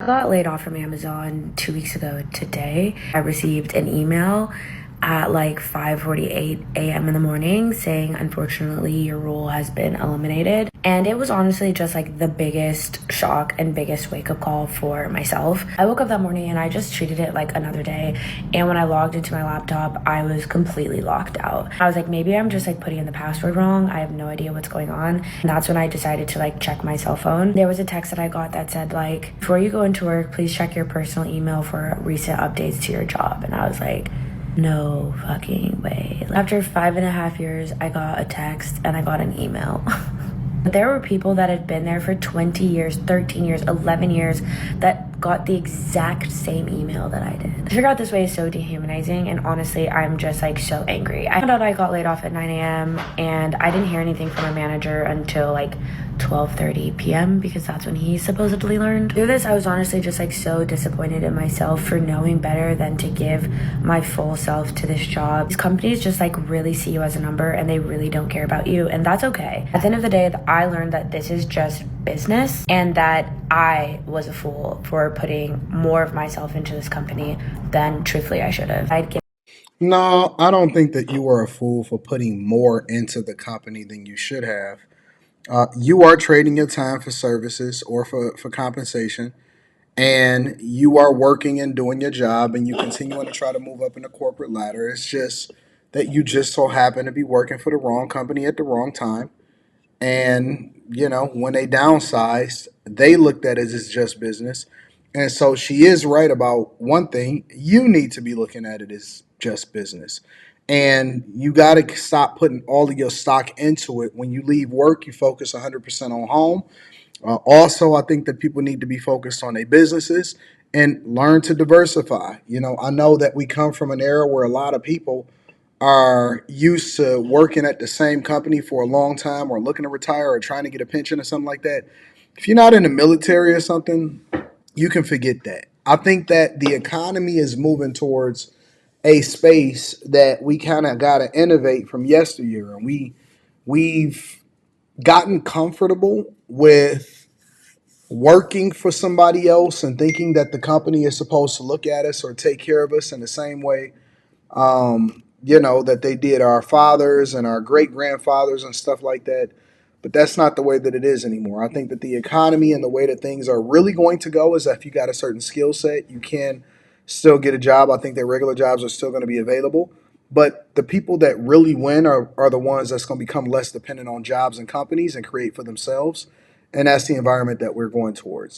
got laid off from Amazon 2 weeks ago today. I received an email at like 5:48 a.m. in the morning saying, unfortunately, your role has been eliminated. And it was honestly just like the biggest shock and biggest wake-up call for myself. I woke up that morning and I just treated it like another day. And when I logged into my laptop, I was completely locked out. I was like, maybe I'm just like putting in the password wrong. I have no idea what's going on. And that's when I decided to like check my cell phone. There was a text that I got that said like, before you go into work, please check your personal email for recent updates to your job. And I was like, no fucking way. After 5.5 years, I got a text and I got an email. But there were people that had been there for 20 years, 13 years, 11 years that got the exact same email that I did. To figure out this way is so dehumanizing, and honestly, I'm just like so angry. I found out I got laid off at 9 a.m. and I didn't hear anything from my manager until like 12:30 p.m. because that's when he supposedly learned. Through this, I was honestly just like so disappointed in myself for knowing better than to give my full self to this job. These companies just like really see you as a number and they really don't care about you, and that's okay. At the end of the day, I learned that this is just business and that I was a fool for putting more of myself into this company than truthfully I should have. No, I don't think that you are a fool for putting more into the company than you should have. You are trading your time for services or for compensation, and you are working and doing your job, and you continue to try to move up in the corporate ladder. It's just that you just so happen to be working for the wrong company at the wrong time. And, when they downsized, they looked at it as just business. And so she is right about one thing. You need to be looking at it as just business. And you got to stop putting all of your stock into it. When you leave work, you focus 100% on home. Also, I think that people need to be focused on their businesses and learn to diversify. I know that we come from an era where a lot of people are used to working at the same company for a long time or looking to retire or trying to get a pension or something like that. If you're not in the military or something, you can forget that. I think that the economy is moving towards a space that we kind of got to innovate from yesteryear, and we've gotten comfortable with working for somebody else and thinking that the company is supposed to look at us or take care of us in the same way that they did our fathers and our great grandfathers and stuff like that. But that's not the way that it is anymore. I think that the economy and the way that things are really going to go is that if you got a certain skill set, you can still get a job. I think that regular jobs are still going to be available. But the people that really win are the ones that's going to become less dependent on jobs and companies and create for themselves. And that's the environment that we're going towards.